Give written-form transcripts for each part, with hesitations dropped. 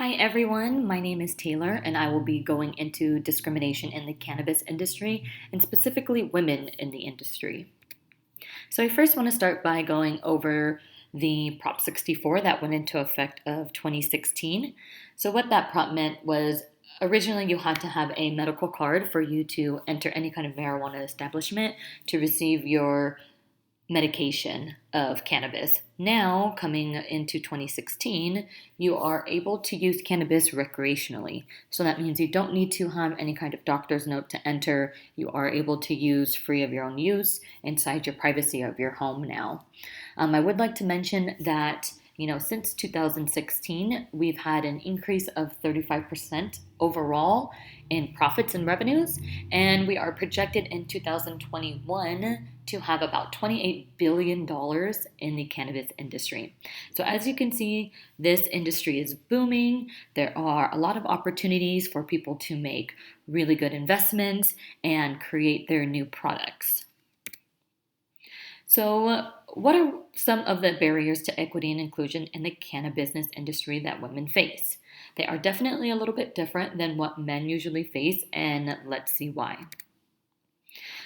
Hi everyone, my name is Taylor and I will be going into discrimination in the cannabis industry and specifically women in the industry. So I first want to start by going over the Prop 64 that went into effect of 2016. So what that prop meant was originally you had to have a medical card for you to enter any kind of marijuana establishment to receive your medication of cannabis. Now, coming into 2016, you are able to use cannabis recreationally. So that means you don't need to have any kind of doctor's note to enter. You are able to use free of your own use inside your privacy of your home now. I would like to mention that since 2016, we've had an increase of 35% overall in profits and revenues, and we are projected in 2021 to have about $28 billion in the cannabis industry. So as you can see, this industry is booming. There are a lot of opportunities for people to make really good investments and create their new products. So, what are some of the barriers to equity and inclusion in the cannabis industry that women face? They are definitely a little bit different than what men usually face, and let's see why.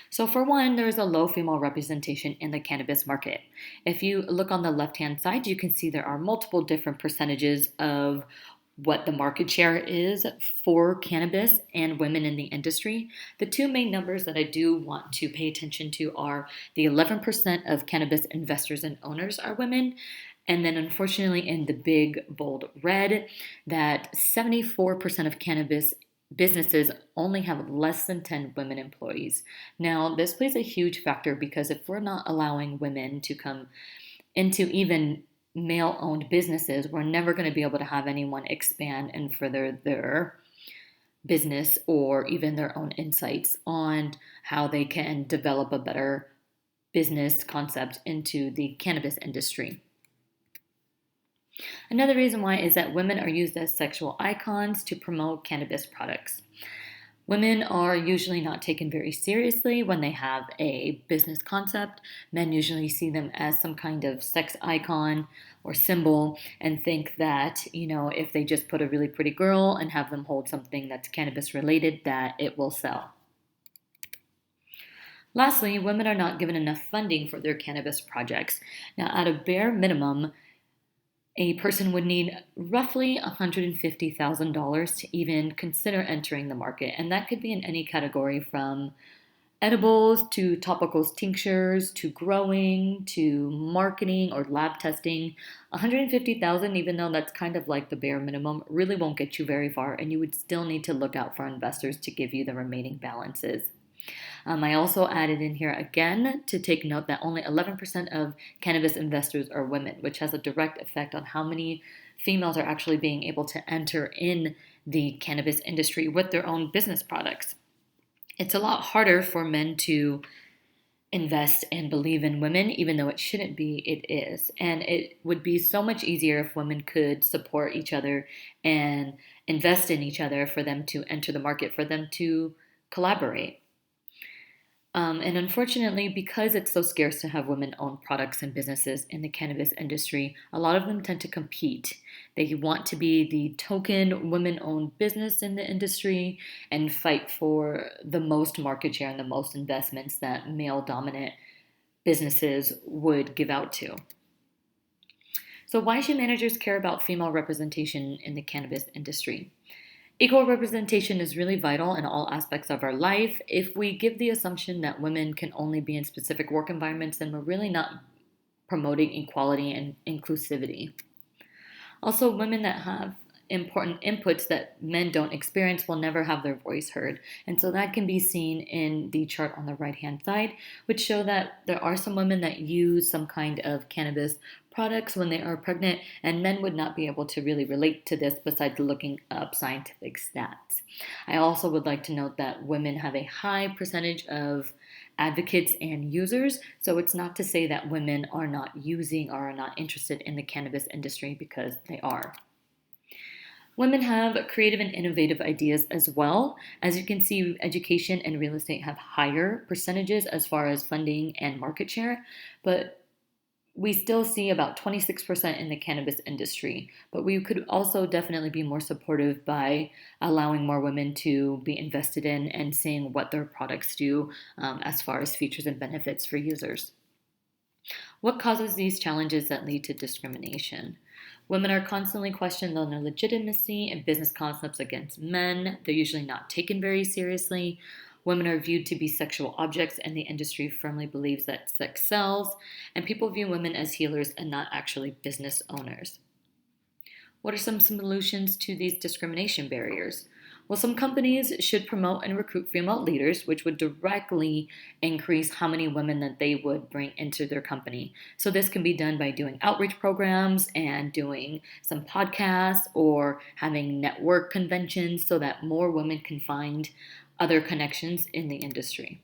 So, for one, there's a low female representation in the cannabis market. If you look on the left hand side, you can see there are multiple different percentages of what the market share is for cannabis and women in the industry. The two main numbers that I do want to pay attention to are the 11% of cannabis investors and owners are women, and then unfortunately in the big bold red, that 74% of cannabis businesses only have less than 10 women employees. Now, this plays a huge factor because if we're not allowing women to come into even male owned businesses, we're never going to be able to have anyone expand and further their business or even their own insights on how they can develop a better business concept into the cannabis industry. Another reason why is that women are used as sexual icons to promote cannabis products. Women are usually not taken very seriously when they have a business concept. Men usually see them as some kind of sex icon or symbol and think that, if they just put a really pretty girl and have them hold something that's cannabis related, that it will sell. Lastly, women are not given enough funding for their cannabis projects. Now, at a bare minimum, a person would need roughly $150,000 to even consider entering the market. And that could be in any category from edibles to topicals, tinctures to growing to marketing or lab testing. $150,000, even though that's kind of like the bare minimum, really won't get you very far. And you would still need to look out for investors to give you the remaining balances. I also added in here again to take note that only 11% of cannabis investors are women, which has a direct effect on how many females are actually being able to enter in the cannabis industry with their own business products. It's a lot harder for men to invest and believe in women, even though it shouldn't be, it is. And it would be so much easier if women could support each other and invest in each other for them to enter the market, for them to collaborate. And unfortunately, because it's so scarce to have women-owned products and businesses in the cannabis industry, a lot of them tend to compete. They want to be the token women-owned business in the industry and fight for the most market share and the most investments that male-dominant businesses would give out to. So why should managers care about female representation in the cannabis industry? Equal representation is really vital in all aspects of our life. If we give the assumption that women can only be in specific work environments, then we're really not promoting equality and inclusivity. Also, women that have important inputs that men don't experience will never have their voice heard. And so that can be seen in the chart on the right-hand side, which show that there are some women that use some kind of cannabis products when they are pregnant, and men would not be able to really relate to this besides looking up scientific stats. I also would like to note that women have a high percentage of advocates and users, so it's not to say that women are not using or are not interested in the cannabis industry, because they are. Women have creative and innovative ideas as well. As you can see, education and real estate have higher percentages as far as funding and market share, but we still see about 26% in the cannabis industry, but we could also definitely be more supportive by allowing more women to be invested in and seeing what their products do as far as features and benefits for users. What causes these challenges that lead to discrimination? Women are constantly questioned on their legitimacy and business concepts against men. They're usually not taken very seriously. Women are viewed to be sexual objects, and the industry firmly believes that sex sells. And people view women as healers and not actually business owners. What are some solutions to these discrimination barriers? Well, some companies should promote and recruit female leaders, which would directly increase how many women that they would bring into their company. So, this can be done by doing outreach programs and doing some podcasts or having network conventions so that more women can find other connections in the industry.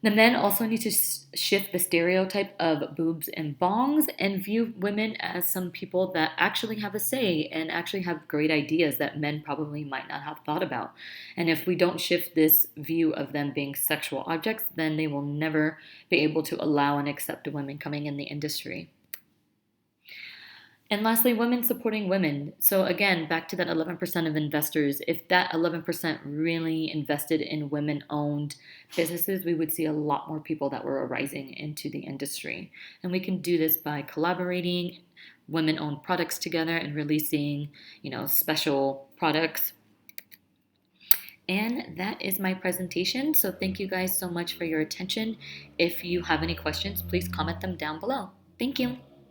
The men also need to shift the stereotype of boobs and bongs and view women as some people that actually have a say and actually have great ideas that men probably might not have thought about. And if we don't shift this view of them being sexual objects, then they will never be able to allow and accept women coming in the industry. And lastly, women supporting women. So again, back to that 11% of investors, if that 11% really invested in women-owned businesses, we would see a lot more people that were rising into the industry. And we can do this by collaborating women-owned products together and releasing, special products. And that is my presentation. So thank you guys so much for your attention. If you have any questions, please comment them down below. Thank you.